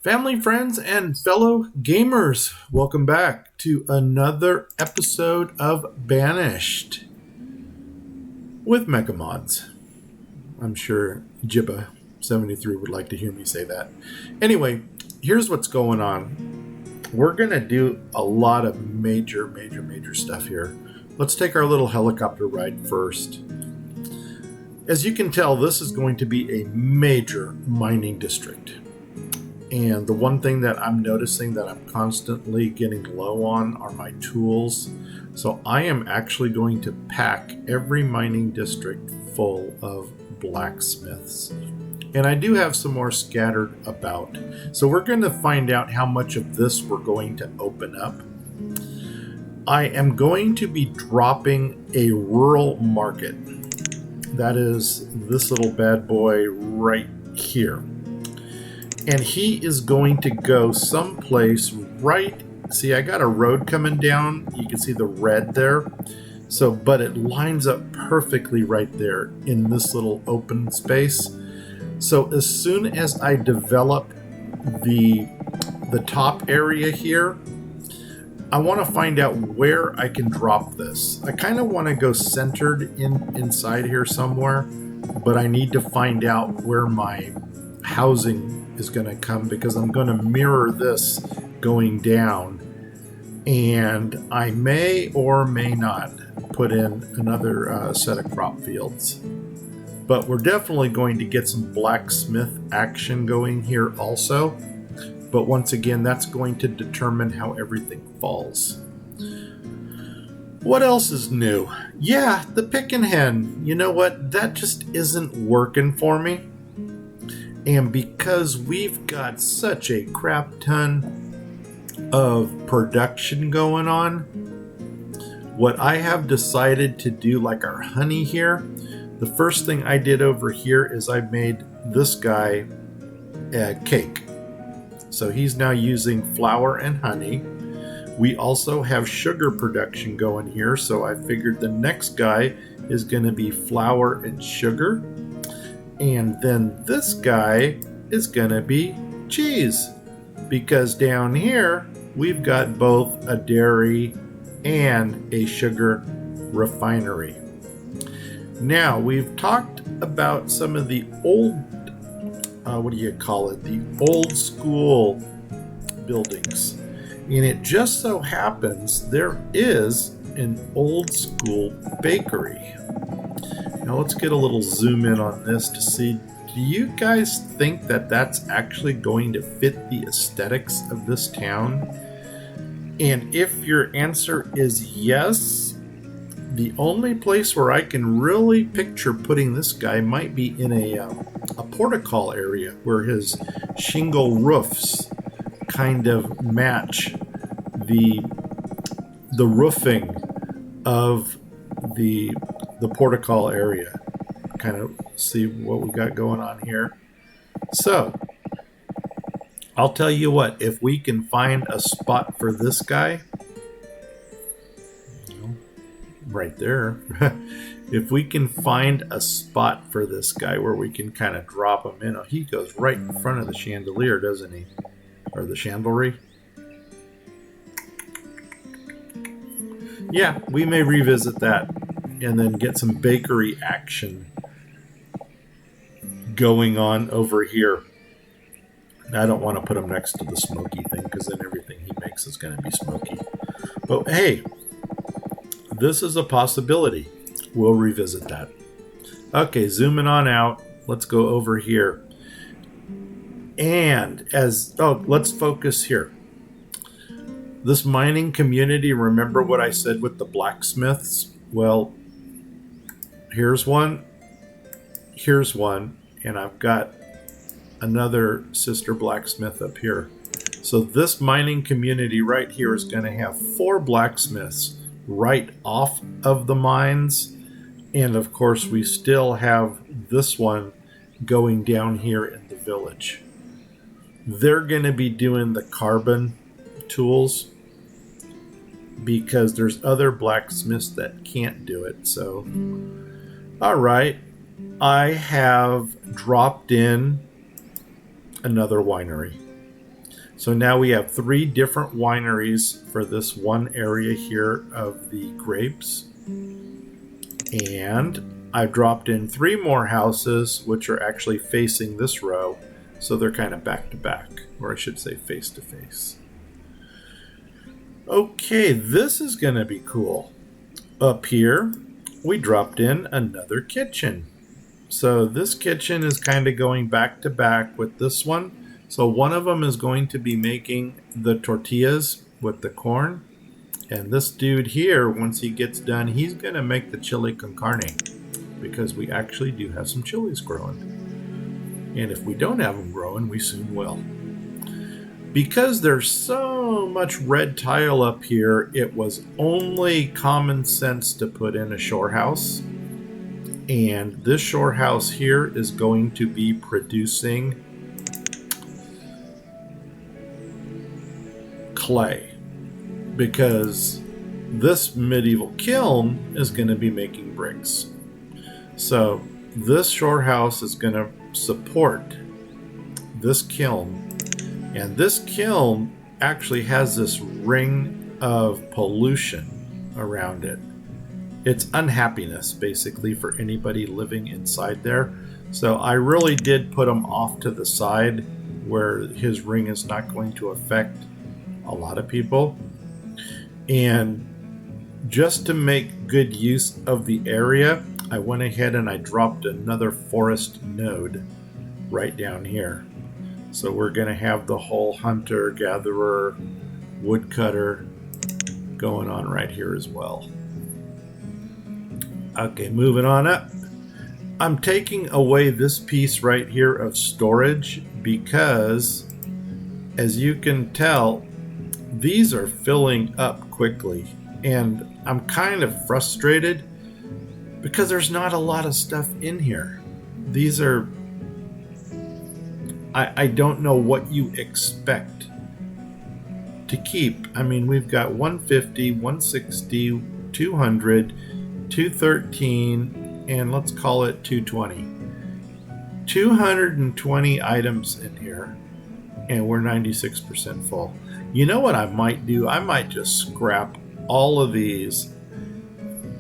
Family, friends, and fellow gamers, welcome back to another episode of Banished with Megamods. I'm sure Jibba73 would like to hear me say that. Anyway, here's what's going on. We're going to do a lot of major stuff here. Let's take our little helicopter ride first. As you can tell, this is going to be a major mining district. And the one thing that I'm noticing that I'm constantly getting low on are my tools. So I am actually going to pack every mining district full of blacksmiths. And I do have some more scattered about. So we're going to find out how much of this we're going to open up. I am going to be dropping a rural market. That is this little bad boy right here. And he is going to go someplace right. See, I got a road coming down. You can see the red there. So, but it lines up perfectly right there in this little open space. So as soon as I develop the top area here, I want to find out where I can drop this. I kind of want to go centered inside here somewhere, but I need to find out where my housing is going to come, because I'm going to mirror this going down, and I may or may not put in another set of crop fields, but we're definitely going to get some blacksmith action going here also. But once again, that's going to determine how everything falls. What else is new? Yeah, the pick and hen. You know what? That just isn't working for me. And because we've got such a crap ton of production going on, what I have decided to do, like our honey here, the first thing I did over here is I made this guy a cake. So he's now using flour and honey. We also have sugar production going here, so I figured the next guy is going to be flour and sugar. And then this guy is going to be cheese, because down here we've got both a dairy and a sugar refinery. Now, we've talked about some of the old, the old school buildings. And it just so happens there is an old school bakery. Now let's get a little zoom in on this to see, do you guys think that that's actually going to fit the aesthetics of this town? And if your answer is yes, the only place where I can really picture putting this guy might be in a portico area where his shingle roofs kind of match the roofing of the portico area. Kind of see what we got going on here. So I'll tell you what, if we can find a spot for this guy right there, if we can find a spot for this guy where we can kind of drop him in, he goes right in front of the chandelier, doesn't he? Or the chandlery. Yeah, we may revisit that and then get some bakery action going on over here. I don't want to put him next to the smoky thing, because then everything he makes is going to be smoky. But hey, this is a possibility. We'll revisit that. Okay, zooming on out. Let's go over here. And let's focus here. This mining community, remember what I said with the blacksmiths? Well, here's one, and I've got another sister blacksmith up here. So this mining community right here is going to have 4 blacksmiths right off of the mines. And of course, we still have this one going down here in the village. They're going to be doing the carbon tools, because there's other blacksmiths that can't do it. So, all right, I have dropped in another winery. So now we have 3 different wineries for this one area here of the grapes. And I've dropped in 3 more houses, which are actually facing this row. So they're kind of back to back, or I should say face to face. Okay, this is going to be cool. Up here, we dropped in another kitchen. So this kitchen is kind of going back to back with this one. So one of them is going to be making the tortillas with the corn. And this dude here, once he gets done, he's going to make the chili con carne. Because we actually do have some chilies growing. And if we don't have them growing, we soon will. Because there's so much red tile up here, it was only common sense to put in a shore house. And this shore house here is going to be producing clay, because this medieval kiln is going to be making bricks. So this shore house is going to support this kiln, and this kiln actually has this ring of pollution around it. It's unhappiness basically for anybody living inside there. So I really did put him off to the side where his ring is not going to affect a lot of people. And just to make good use of the area, I went ahead and I dropped another forest node right down here. So we're going to have the whole hunter, gatherer, woodcutter going on right here as well. Okay, moving on up. I'm taking away this piece right here of storage because, as you can tell, these are filling up quickly. And I'm kind of frustrated because there's not a lot of stuff in here. These are... I don't know what you expect to keep. I mean, we've got 150, 160, 200, 213, and let's call it 220. 220 items in here, and we're 96% full. You know what I might do? I might just scrap all of these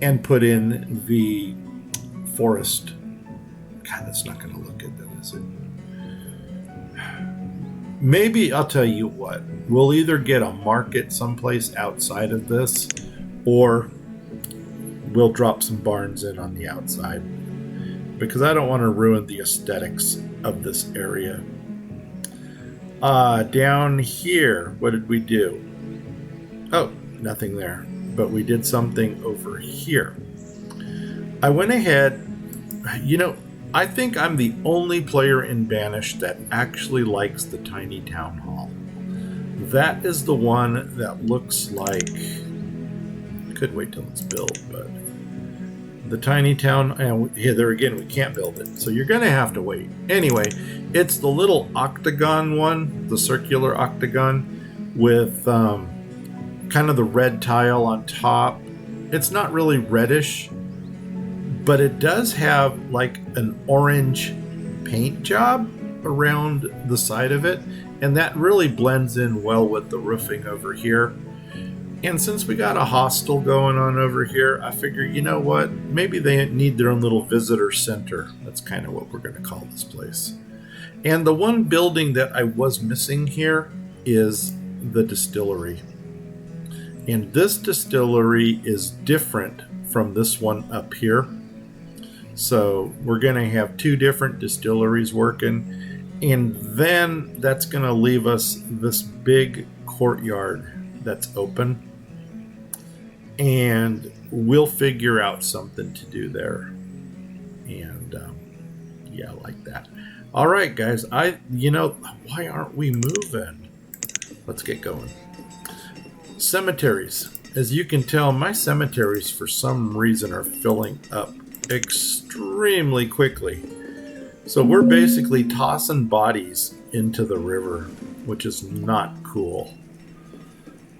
and put in the forest. God, that's not going to look good, though, is it? Maybe, I'll tell you what, we'll either get a market someplace outside of this, or we'll drop some barns in on the outside, because I don't want to ruin the aesthetics of this area. Down here, what did we do? Oh, nothing there, but we did something over here. I went ahead, I think I'm the only player in Banished that actually likes the tiny town hall. That is the one that looks like... I could wait till it's built, but... The tiny town... And here, there again, we can't build it. So you're going to have to wait. Anyway, it's the little octagon one, the circular octagon, with kind of the red tile on top. It's not really reddish, but it does have like an orange paint job around the side of it, and that really blends in well with the roofing over here. And since we got a hostel going on over here, I figure, you know what, maybe they need their own little visitor center. That's kind of what we're going to call this place. And the one building that I was missing here is the distillery. And this distillery is different from this one up here. So we're going to have 2 different distilleries working, and then that's going to leave us this big courtyard that's open, and we'll figure out something to do there. And yeah, like that. All right, guys, why aren't we moving? Let's get going. Cemeteries. As you can tell, my cemeteries for some reason are filling up extremely quickly. So we're basically tossing bodies into the river, which is not cool.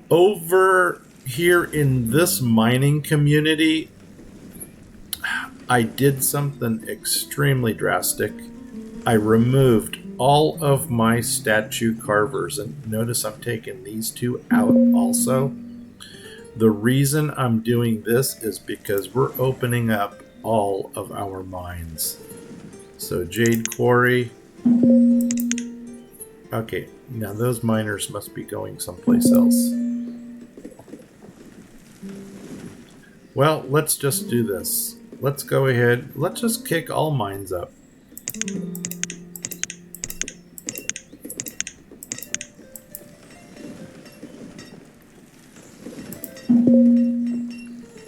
Over here in this mining community, I did something extremely drastic. I removed all of my statue carvers. And notice I'm taking these two out also. The reason I'm doing this is because we're opening up all of our mines. So Jade Quarry. Okay, now those miners must be going someplace else. Well, let's just do this. Let's go ahead. Let's just kick all mines up.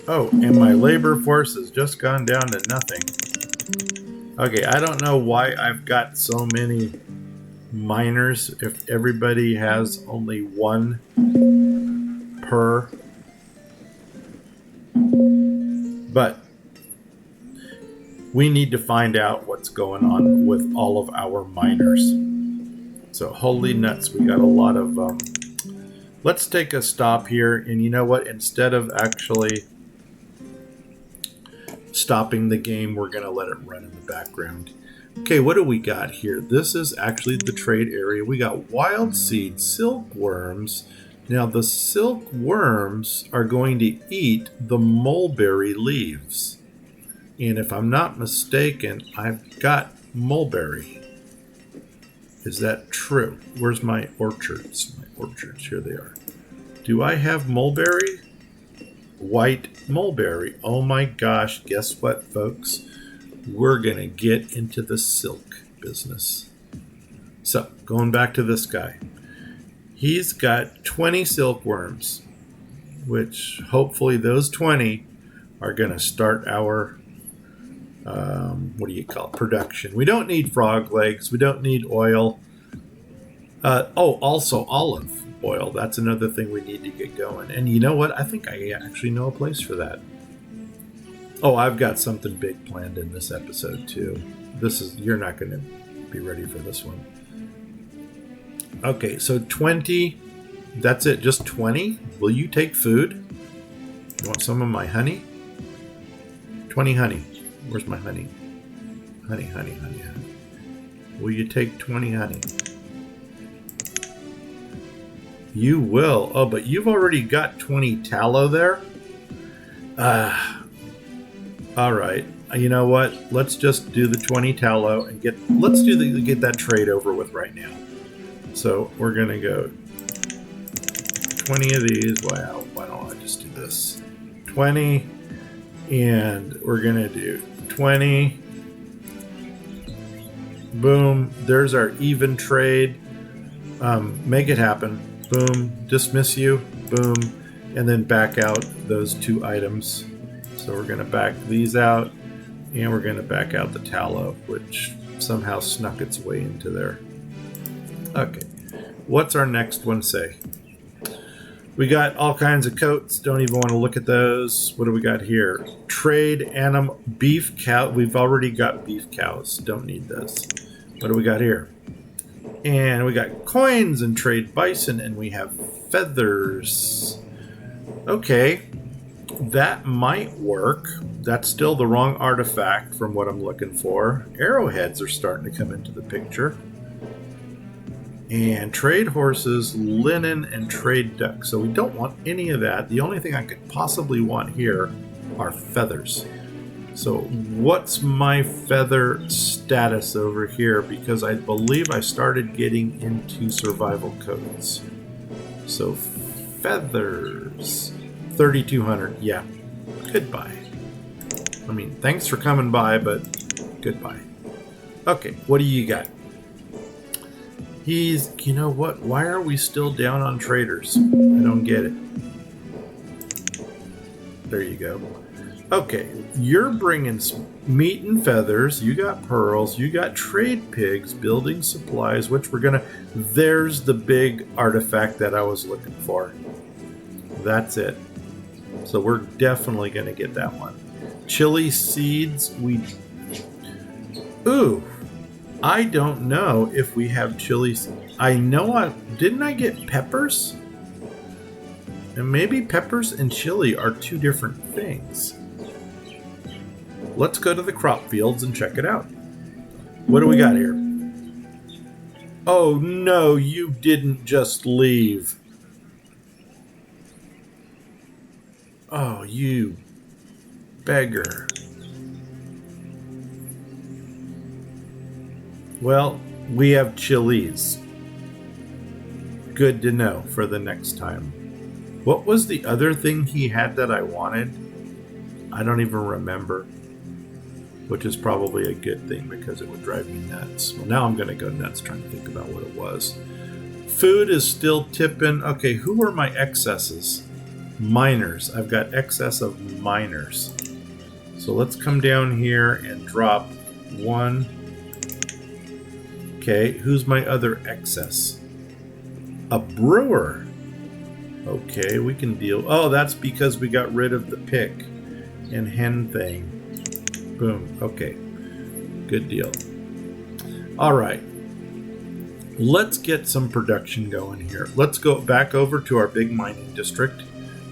Oh, and my labor force has just gone down to nothing. Okay, I don't know why I've got so many miners if everybody has only one per. But we need to find out what's going on with all of our miners. So holy nuts, we got a lot of... let's take a stop here, and you know what? Instead of actually stopping the game, we're going to let it run in the background. Okay, what do we got here? This is actually the trade area. We got wild seed, silkworms. Now the silkworms are going to eat the mulberry leaves. And if I'm not mistaken, I've got mulberry. Is that true? Where's my orchards? My orchards, here they are. Do I have mulberry? White mulberry. Oh my gosh, guess what, folks? We're going to get into the silk business. So, going back to this guy. He's got 20 silkworms, which hopefully those 20 are going to start our, what do you call it, production. We don't need frog legs. We don't need oil. Also olive oil. That's another thing we need to get going. And you know what? I think I actually know a place for that. Oh, I've got something big planned in this episode too. You're not going to be ready for this one. Okay, so 20. That's it, just 20? Will you take food? You want some of my honey? 20 honey. Where's my honey? Honey. Will you take 20 honey? You will. Oh, but you've already got 20 tallow there? All right. You know what? Let's just do the 20 tallow and get that trade over with right now. So we're going to go 20 of these. Wow. Why don't I just do this? 20. And we're going to do 20. Boom. There's our even trade. Make it happen. Boom. Dismiss you. Boom. And then back out those 2 items. So we're going to back these out. And we're going to back out the tallow, which somehow snuck its way into there. Okay. What's our next one say? We got all kinds of coats. Don't even want to look at those. What do we got here? Trade animal beef cow. We've already got beef cows. Don't need those. What do we got here? And we got coins and trade bison, and we have feathers. Okay. That might work. That's still the wrong artifact from what I'm looking for. Arrowheads are starting to come into the picture. And trade horses, linen, and trade ducks. So we don't want any of that. The only thing I could possibly want here are feathers. So what's my feather status over here? Because I believe I started getting into survival codes. So feathers. 3,200. Yeah. Goodbye. I mean, thanks for coming by, but goodbye. Okay, what do you got? You know what? Why are we still down on traders? I don't get it. There you go. Okay, you're bringing meat and feathers. You got pearls. You got trade pigs, building supplies, which we're going to... There's the big artifact that I was looking for. That's it. So we're definitely going to get that one. Chili seeds. Ooh. I don't know if we have chilies. I know didn't I get peppers? And maybe peppers and chili are 2 different things. Let's go to the crop fields and check it out. What do we got here? Oh no, you didn't just leave. Oh, you beggar. Well, we have chilies. Good to know for the next time. What was the other thing he had that I wanted? I don't even remember. Which is probably a good thing because it would drive me nuts. Well, now I'm going to go nuts trying to think about what it was. Food is still tipping. Okay, who are my excesses? Miners. I've got excess of miners. So let's come down here and drop one. Okay, who's my other excess? A brewer. Okay, we can deal. Oh, that's because we got rid of the pick and hen thing. Boom. Okay. Good deal. All right. Let's get some production going here. Let's go back over to our big mining district,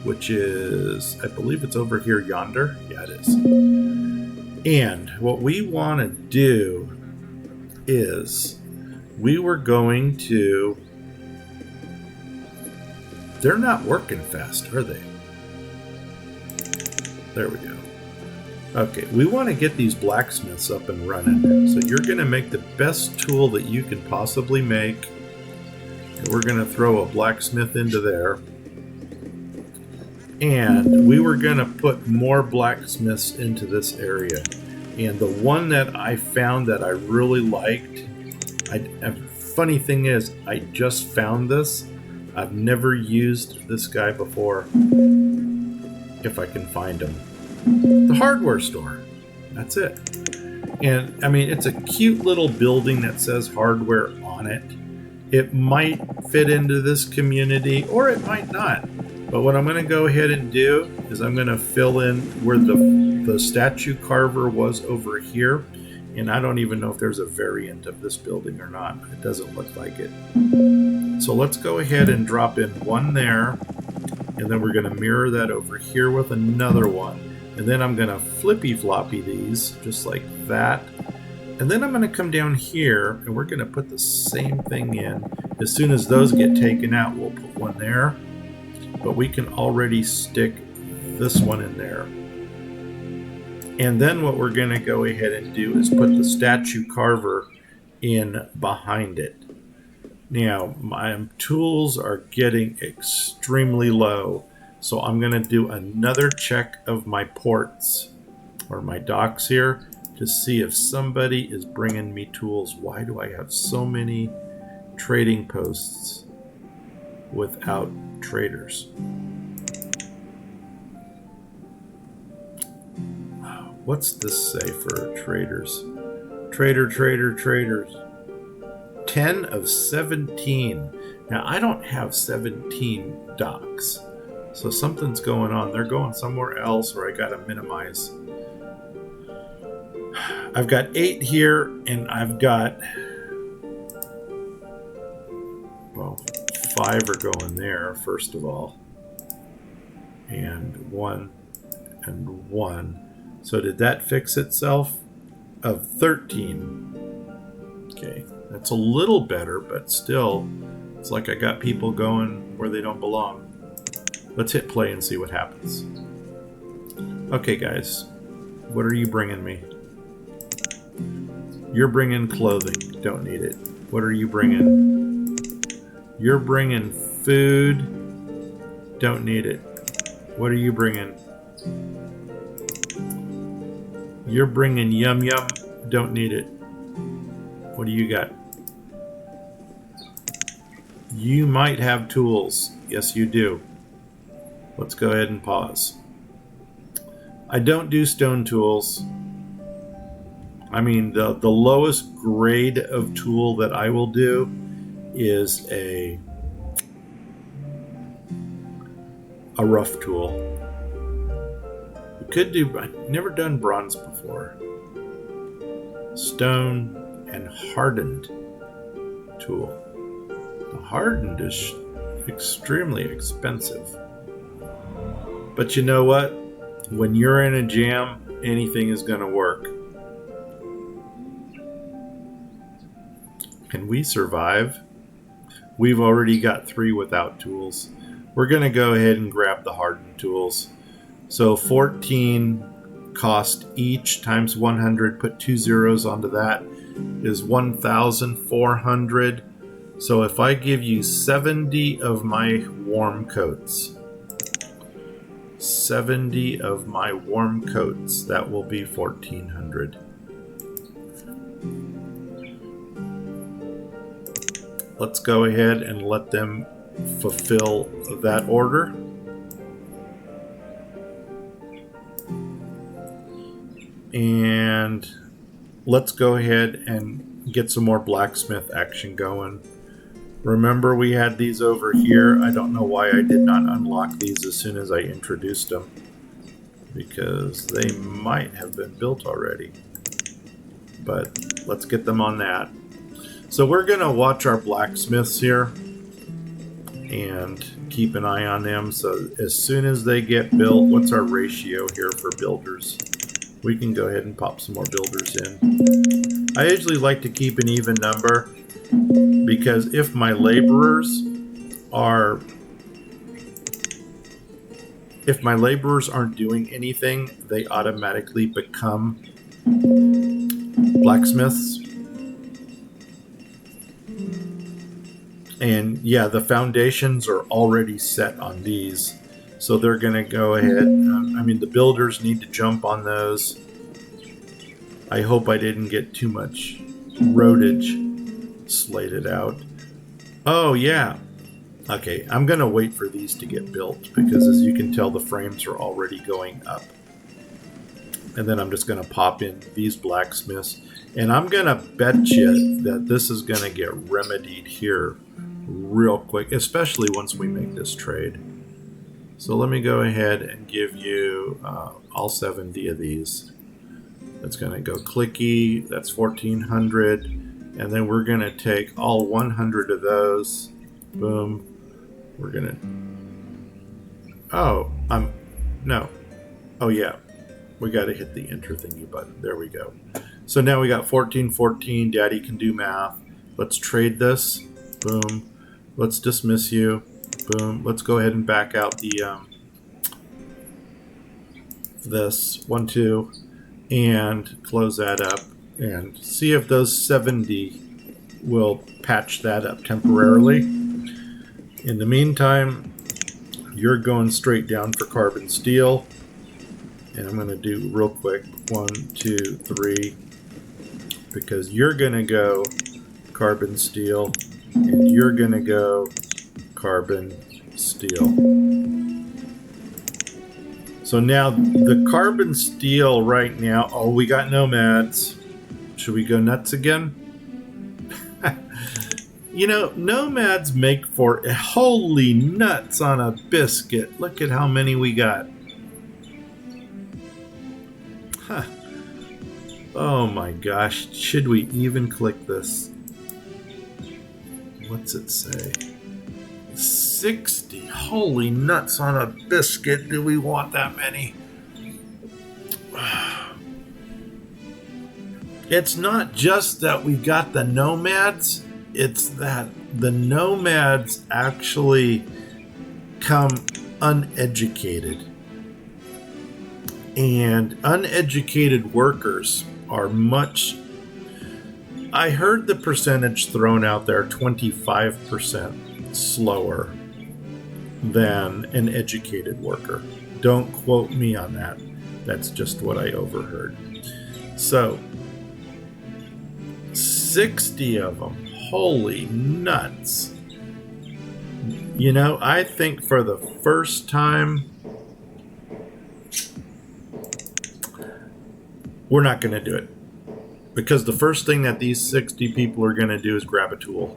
which is, I believe it's over here yonder. Yeah, it is. And what we want to do is we were going to... They're not working fast, are they? There we go. Okay, we want to get these blacksmiths up and running. So you're going to make the best tool that you can possibly make. And we're going to throw a blacksmith into there. And we were going to put more blacksmiths into this area. And the one that I found that I really liked, funny thing is, I just found this. I've never used this guy before. If I can find him. The hardware store. That's it. And I mean, it's a cute little building that says hardware on it. It might fit into this community or it might not. But what I'm going to go ahead and do is I'm going to fill in where the statue carver was over here. And I don't even know if there's a variant of this building or not. It doesn't look like it. So let's go ahead and drop in one there. And then we're going to mirror that over here with another one. And then I'm going to flippy-floppy these, just like that. And then I'm going to come down here, and we're going to put the same thing in. As soon as those get taken out, we'll put one there. But we can already stick this one in there. And then what we're going to go ahead and do is put the statue carver in behind it. Now, my tools are getting extremely low. So I'm going to do another check of my ports or my docks here to see if somebody is bringing me tools. Why do I have so many trading posts without traders? What's this say for traders? Traders. 10 of 17. Now, I don't have 17 docks. So something's going on. They're going somewhere else, or I gotta minimize. I've got 8 here, and I've got... Well, 5 are going there, first of all. And 1 and 1. So did that fix itself? Of 13. Okay, that's a little better, but still, it's like I got people going where they don't belong. Let's hit play and see what happens. Okay, guys. What are you bringing me? You're bringing clothing. Don't need it. What are you bringing? You're bringing food. Don't need it. What are you bringing? You're bringing yum yum. Don't need it. What do you got? You might have tools. Yes, you do. Let's go ahead and pause. I don't do stone tools. I mean, the lowest grade of tool that I will do is a rough tool. You could do, I've never done bronze before. Stone and hardened tool. The hardened is extremely expensive. But you know what? When you're in a jam, anything is going to work. and we survive. We've already got 3 without tools. We're going to go ahead and grab the hardened tools. So 14 cost each times 100. Put 2 zeros onto that is 1,400. So if I give you 70 of my warm coats, 70 of my warm coats, that will be 1,400. Let's go ahead and let them fulfill that order. And let's go ahead and get some more blacksmith action going. Remember, we had these over here. I don't know why I did not unlock these as soon as I introduced them, because they might have been built already. But let's get them on that. So we're going to watch our blacksmiths here and keep an eye on them. So as soon as they get built, what's our ratio here for builders? We can go ahead and pop some more builders in. I usually like to keep an even number, because if my laborers aren't doing anything, they automatically become blacksmiths. And yeah, the foundations are already set on these. So they're going to go ahead. The builders need to jump on those. I hope I didn't get too much roadage slated out. Oh, yeah. Okay, I'm going to wait for these to get built, because as you can tell, the frames are already going up. And then I'm just going to pop in these blacksmiths. And I'm going to bet you that this is going to get remedied here real quick, especially once we make this trade. So let me go ahead and give you all 70 of these. That's going to go clicky. That's 1,400. And then we're going to take all 100 of those. Boom. We're going to... No. Oh, yeah. We got to hit the enter thingy button. There we go. So now we got 1414. Daddy can do math. Let's trade this. Boom. Let's dismiss you. Boom. Let's go ahead and back out the this 1, 2, and close that up and see if those 70 will patch that up temporarily. In the meantime, you're going straight down for carbon steel. And I'm going to do real quick 1, 2, 3, because you're going to go carbon steel and you're going to go carbon steel. So now the carbon steel right now, oh, we got nomads. Should we go nuts again? Nomads make for holy nuts on a biscuit. Look at how many we got. Huh. Oh my gosh. Should we even click this? What's it say? 60. Holy nuts on a biscuit. Do we want that many? It's not just that we got the nomads. It's that the nomads actually come uneducated. And uneducated workers are much... I heard the percentage thrown out there, 25% slower than an educated worker. Don't quote me on that. That's just what I overheard. So, 60 of them. Holy nuts. I think for the first time, we're not going to do it. Because the first thing that these 60 people are going to do is grab a tool.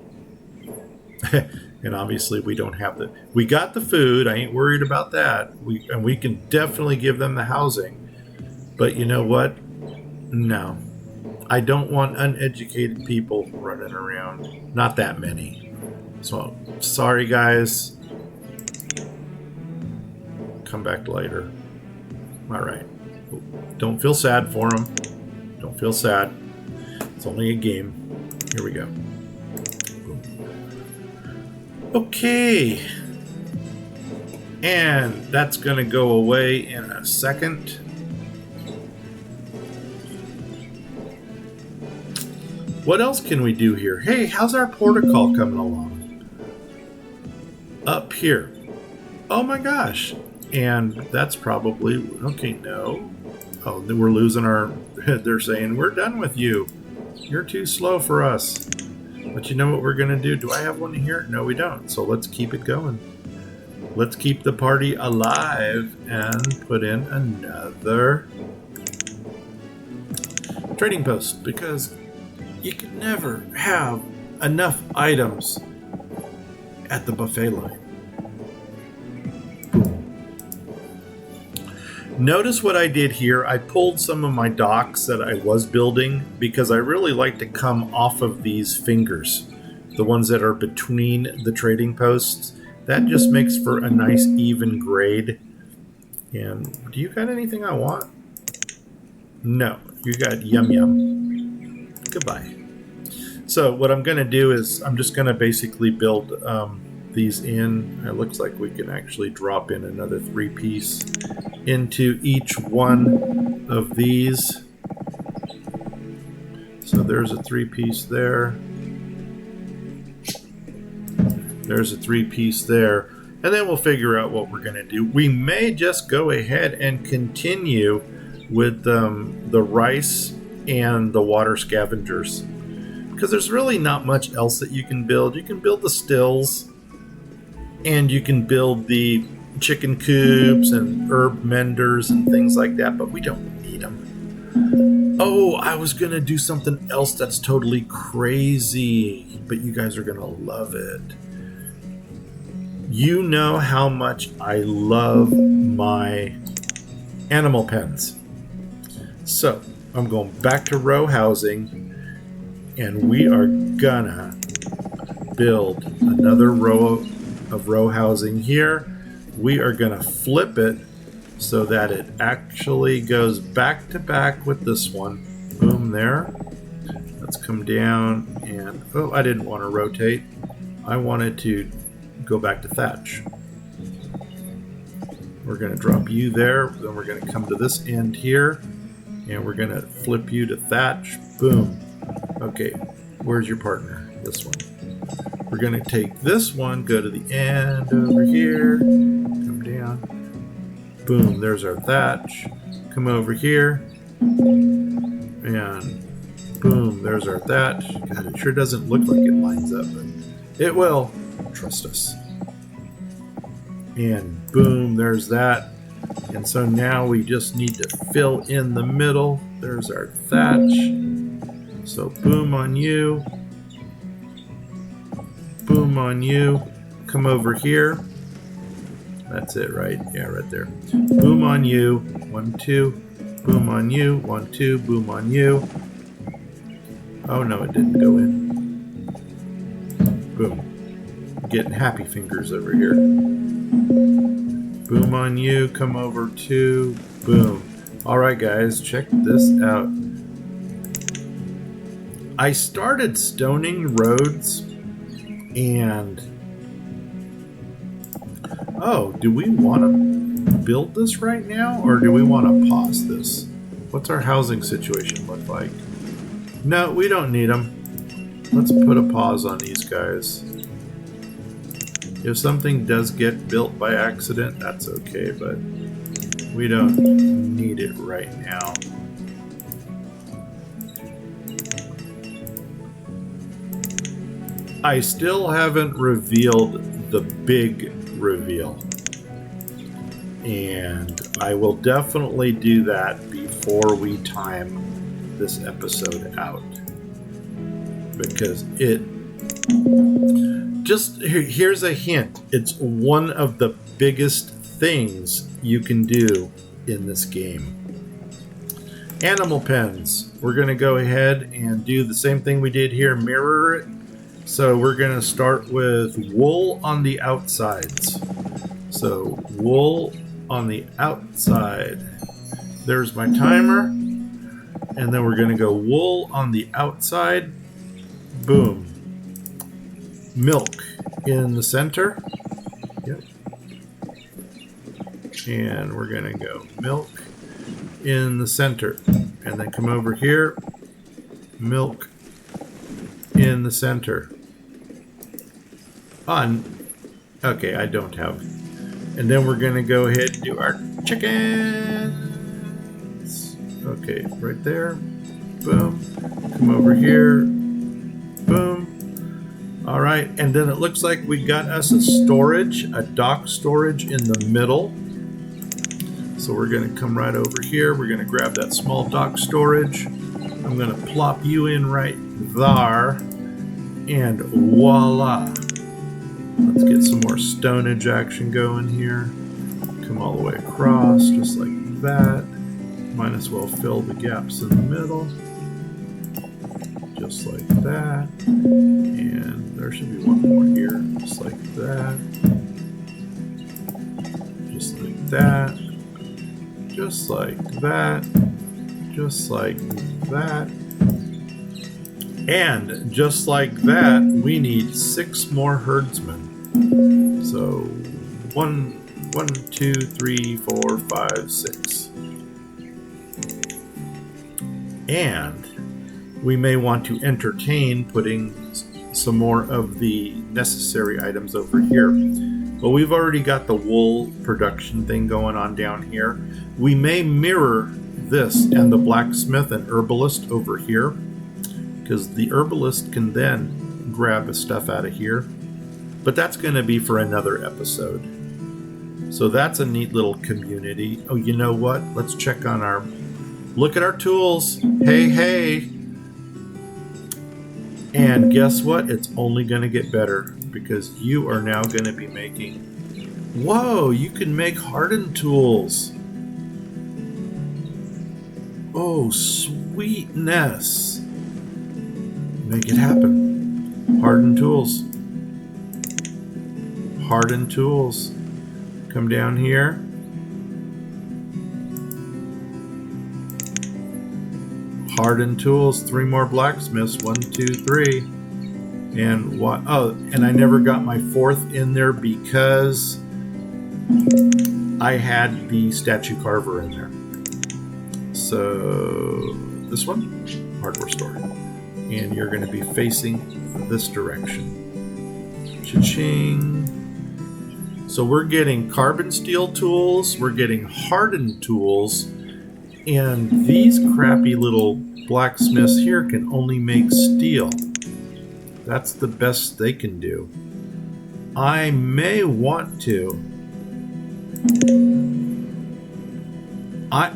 And obviously we don't have the... We got the food. I ain't worried about that. We can definitely give them the housing. But you know what? No. I don't want uneducated people running around. Not that many. So, sorry guys. Come back later. All right. Don't feel sad for them. Don't feel sad. It's only a game. Here we go. Okay. And that's going to go away in a second. What else can we do here? Hey, how's our protocol coming along? Up here. Oh my gosh. And that's probably... Okay, no. Oh, we're losing our... They're saying, we're done with you. You're too slow for us. But you know what we're going to do? Do I have one here? No, we don't. So let's keep it going. Let's keep the party alive and put in another trading post, because you can never have enough items at the buffet line. Notice what I did here. I pulled some of my docks that I was building because I really like to come off of these fingers, the ones that are between the trading posts. That just makes for a nice even grade. And do you got anything I want? No, you got yum yum. Goodbye. So what I'm going to do is I'm just going to basically build these in. It looks like we can actually drop in another 3-piece into each one of these. So there's a 3-piece there. There's a 3-piece there. And then we'll figure out what we're going to do. We may just go ahead and continue with the rice and the water scavengers, because there's really not much else that you can build. You can build the stills, and you can build the chicken coops and herb menders and things like that, but we don't need them. Oh, I was going to do something else that's totally crazy, but you guys are going to love it. You know how much I love my animal pens. So I'm going back to row housing, and we are gonna build another row of row housing here. We are gonna flip it so that it actually goes back to back with this one. Boom, there. Let's come down and, oh, I didn't want to rotate. I wanted to go back to thatch. We're going to drop you there. Then we're going to come to this end here, and we're going to flip you to thatch. Boom. Okay, where's your partner? This one. We're going to take this one, go to the end over here, come down. Boom, there's our thatch. Come over here, and boom, there's our thatch. God, it sure doesn't look like it lines up, but it will. Trust us. And boom, there's that. And so now we just need to fill in the middle. There's our thatch. So boom on you. Boom on you. Come over here. That's it, right? Yeah, right there. Boom on you. 1, 2. Boom on you. 1, 2. Boom on you. Oh no, it didn't go in. Boom. Getting happy fingers over here. Boom on you. Come over to. Boom. All right, guys, check this out. I started stoning roads, and oh, do we want to build this right now, or do we want to pause this? What's our housing situation look like? No, we don't need them. Let's put a pause on these guys. If something does get built by accident, that's okay, but we don't need it right now. I still haven't revealed the big reveal, and I will definitely do that before we time this episode out, because it just, here's a hint. It's one of the biggest things you can do in this game. Animal pens. We're going to go ahead and do the same thing we did here, mirror it. So we're going to start with wool on the outsides. So wool on the outside. There's my timer. And then we're going to go wool on the outside. Boom. milk in the center. Yep. And we're going to go milk in the center. And then come over here. Milk in the center. Okay, I don't have. And then we're going to go ahead and do our chickens. Okay, right there. Boom. Come over here. Boom. All right, and then it looks like we got us a dock storage in the middle. So we're going to come right over here. We're going to grab that small dock storage. I'm going to plop you in right there. And voila. Let's get some more stonage action going here. Come all the way across, just like that. Might as well fill the gaps in the middle. Just like that. And there should be one more here. Just like that. Just like that. Just like that. Just like that. And just like that, we need 6 more herdsmen. So 1, 2, 3, 4, 5, 6. And we may want to entertain putting some more of the necessary items over here. But we've already got the wool production thing going on down here. We may mirror this and the blacksmith and herbalist over here, because the herbalist can then grab the stuff out of here. But that's going to be for another episode. So that's a neat little community. Oh, you know what? Let's check on look at our tools. Hey, hey. And guess what? It's only going to get better, because you are now going to be making... Whoa, you can make hardened tools. Oh, sweetness. Make it happen. Hardened tools. Hardened tools. Come down here. Hardened tools. 3 more blacksmiths. 1, 2, 3. And what? Oh, and I never got my 4th in there because I had the statue carver in there. So this one, hardware store. And you're going to be facing this direction. Cha-ching. So we're getting carbon steel tools, we're getting hardened tools, and these crappy little blacksmiths here can only make steel. That's the best they can do. I may want to.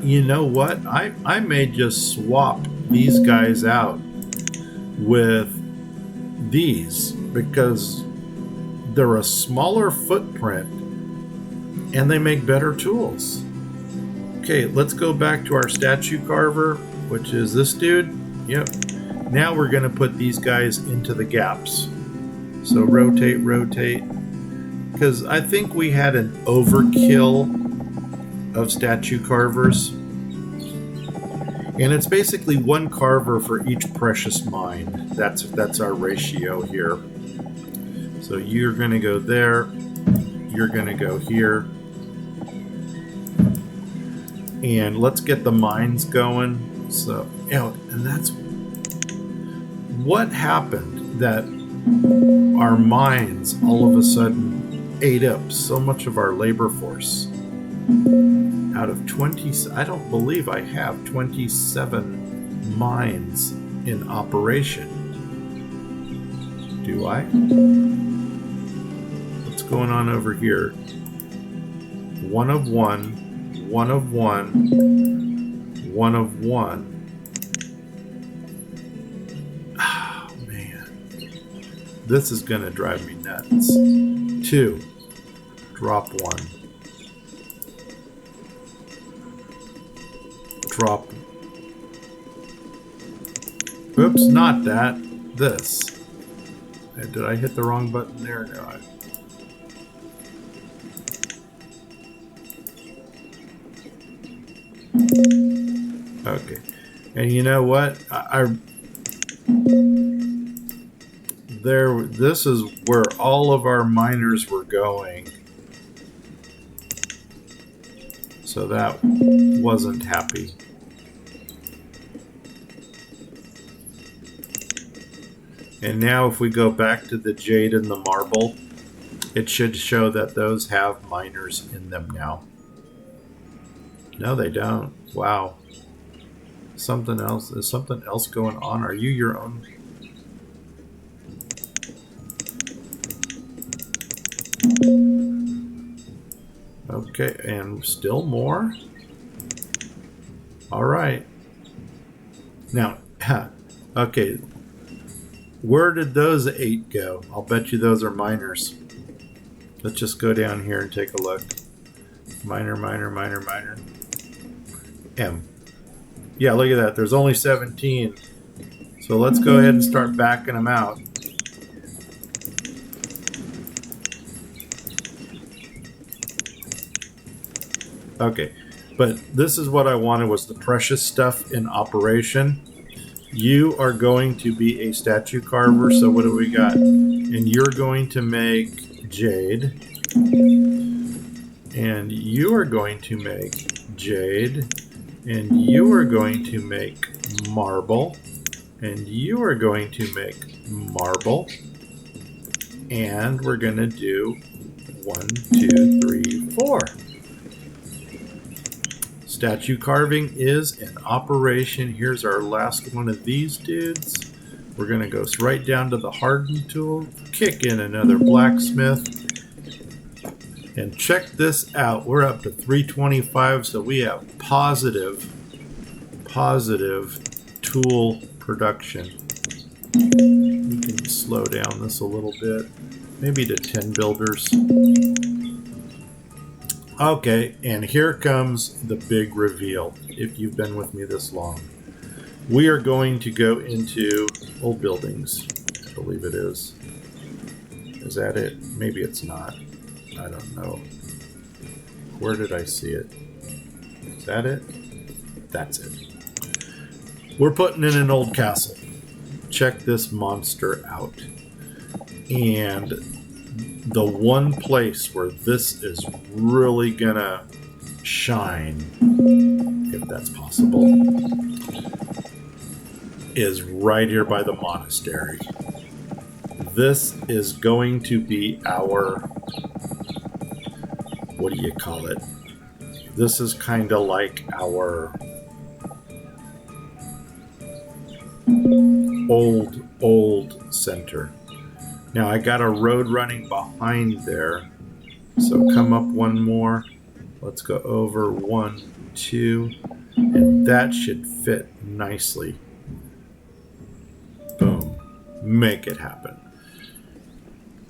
You know what? I may just swap these guys out with these, because they're a smaller footprint and they make better tools. Okay, let's go back to our statue carver, which is this dude. Yep. Now we're going to put these guys into the gaps. So rotate, rotate. Because I think we had an overkill of statue carvers. And it's basically 1 carver for each precious mine. That's our ratio here. So you're going to go there. You're going to go here. And let's get the mines going. So, and that's what happened, that our mines all of a sudden ate up so much of our labor force. Out of 20, I don't believe I have 27 mines in operation. Do I? What's going on over here? 1 of 1, 1 of 1, 1 of 1. Oh, man. This is going to drive me nuts. 2. Drop 1. Drop. Oops, not that. This. Did I hit the wrong button there? No. Okay. And you know what? This is where all of our miners were going. So that wasn't happy. And now if we go back to the jade and the marble, it should show that those have miners in them now. No, they don't. Wow. Something else. Is something else going on? Are you your own? Okay, and still more? All right. Now, okay. Where did those 8 go? I'll bet you those are miners. Let's just go down here and take a look. Miner. M. Yeah, look at that. There's only 17. So let's go ahead and start backing them out. Okay, but this is what I wanted, was the precious stuff in operation. You are going to be a statue carver, so what do we got? And you're going to make jade. And you are going to make jade. And you are going to make marble. And you are going to make marble. And we're going to do 1, 2, 3, 4. Statue carving is in operation. Here's our last one of these dudes. We're going to go right down to the hardened tool, kick in another blacksmith, and check this out. We're up to 325, so we have positive tool production. We can slow down this a little bit, maybe to 10 builders. Okay, and here comes the big reveal, if you've been with me this long. We are going to go into old buildings, I believe it is. Is that it? Maybe it's not. I don't know. Where did I see it? Is that it? That's it. We're putting in an old castle. Check this monster out. And the one place where this is really gonna shine, if that's possible, is right here by the monastery. This is going to be our, what do you call it? This is kind of like our old center. Now I got a road running behind there, so come up one more. Let's go over 1, 2, and that should fit nicely. Boom. Make it happen.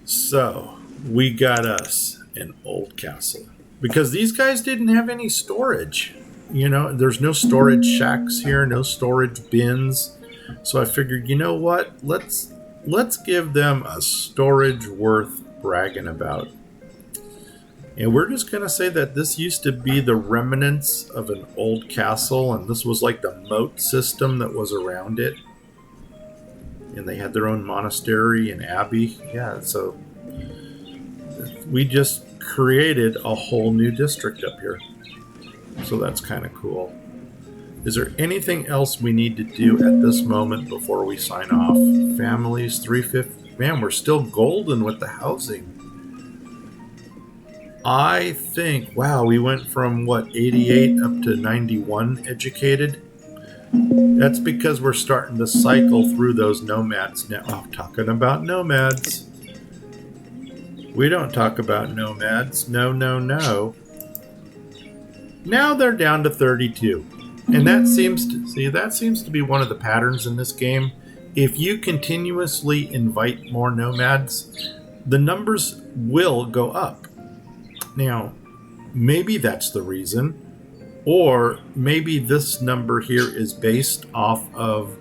So we got us an old castle, because these guys didn't have any storage. You know, there's no storage shacks here, no storage bins. So I figured, you know what? Let's give them a storage worth bragging about. And we're just going to say that this used to be the remnants of an old castle, and this was like the moat system that was around it. And they had their own monastery and abbey. Yeah, so we just created a whole new district up here. So that's kind of cool. Is there anything else we need to do at this moment before we sign off? Families, 350. Man, we're still golden with the housing. I think, wow, we went from, 88 up to 91 educated? That's because we're starting to cycle through those nomads now. Oh, talking about nomads. We don't talk about nomads. No. Now they're down to 32. And that seems to be one of the patterns in this game. If you continuously invite more nomads, the numbers will go up. Now, maybe that's the reason, or maybe this number here is based off of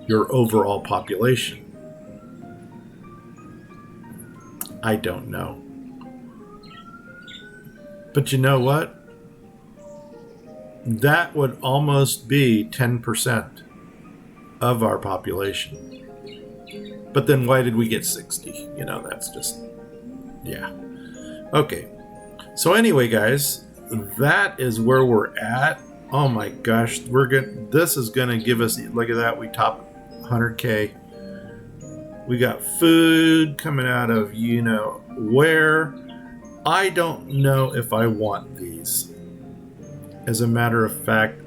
your overall population. I don't know. But you know what? That would almost be 10% of our population. But then why did we get 60? That's just, yeah. Okay. So anyway, guys, that is where we're at. Oh my gosh, this is gonna give us, look at that, we topped 100K. We got food coming out of where. I don't know if I want these. As a matter of fact,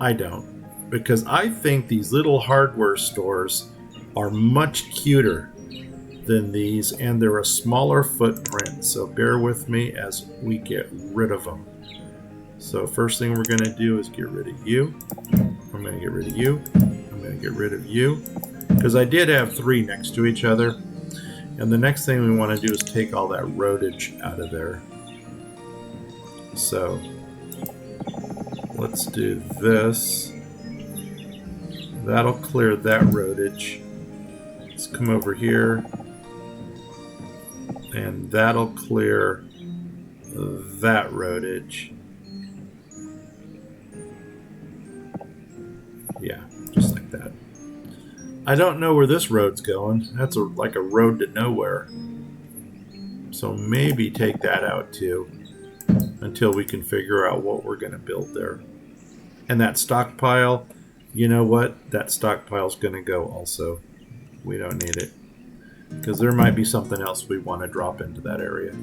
I don't, because I think these little hardware stores are much cuter than these, and they're a smaller footprint. So bear with me as we get rid of them. So first thing we're going to do is get rid of you. I'm going to get rid of you. I'm going to get rid of you, because I did have 3 next to each other. And the next thing we want to do is take all that roadage out of there. So let's do this. That'll clear that roadage. Let's come over here. And that'll clear that roadage. Yeah, just like that. I don't know where this road's going. That's like a road to nowhere. So maybe take that out too, until we can figure out what we're going to build there. And that stockpile, you know what? That stockpile's going to go also. We don't need it, because there might be something else we want to drop into that area.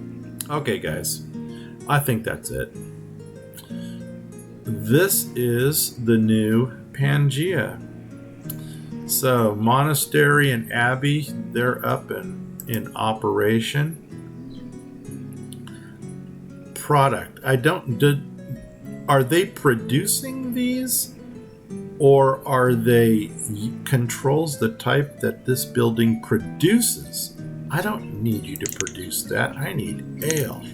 Okay, guys. I think that's it. This is the new Pangaea. So, monastery and abbey, they're up in operation. Product. Are they producing these? Or are they controls the type that this building produces? I don't need you to produce that. I need ale.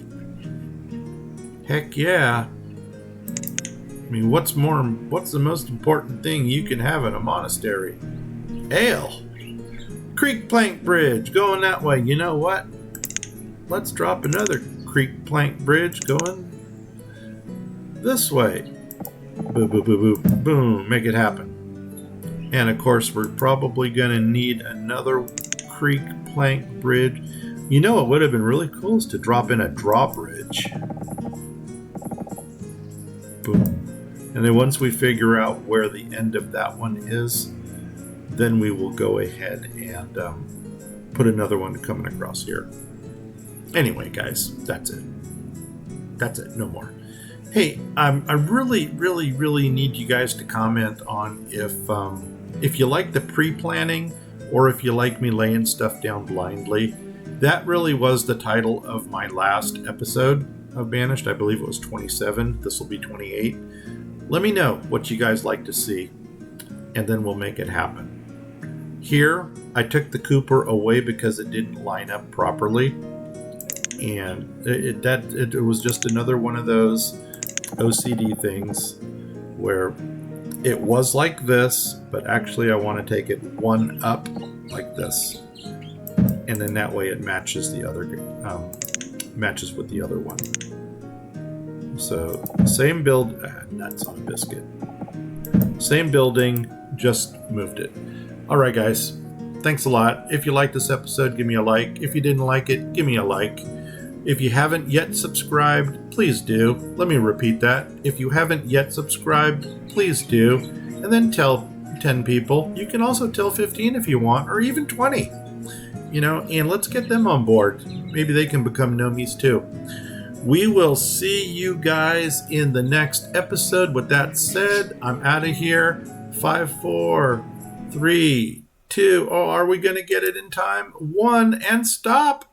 Heck yeah. I mean, what's the most important thing you can have in a monastery? Ale. Creek plank bridge going that way. You know what? Let's drop another creek plank bridge going this way. Boom, boom, boom, boom, boom. Make it happen. And of course, we're probably going to need another creek plank bridge. You know what would have been really cool is to drop in a drawbridge. Boom. And then once we figure out where the end of that one is, then we will go ahead and put another one coming across here. Anyway, guys, that's it. That's it. No more. Hey, I really, really, really need you guys to comment on if you like the pre-planning or if you like me laying stuff down blindly. That really was the title of my last episode of Banished. I believe it was 27. This will be 28. Let me know what you guys like to see, and then we'll make it happen. Here, I took the Cooper away because it didn't line up properly, and it was just another one of those OCD things where it was like this, but actually I want to take it one up like this, and then that way it matches the other matches with the other one. So same build, nuts on a biscuit. Same building, just moved it. All right, guys. Thanks a lot. If you liked this episode, give me a like. If you didn't like it, give me a like. If you haven't yet subscribed, please do. Let me repeat that. If you haven't yet subscribed, please do. And then tell 10 people. You can also tell 15 if you want, or even 20. And let's get them on board. Maybe they can become Nomies too. We will see you guys in the next episode. With that said, I'm out of here. 5, 4, 3, 2. Oh, are we going to get it in time? 1, and stop.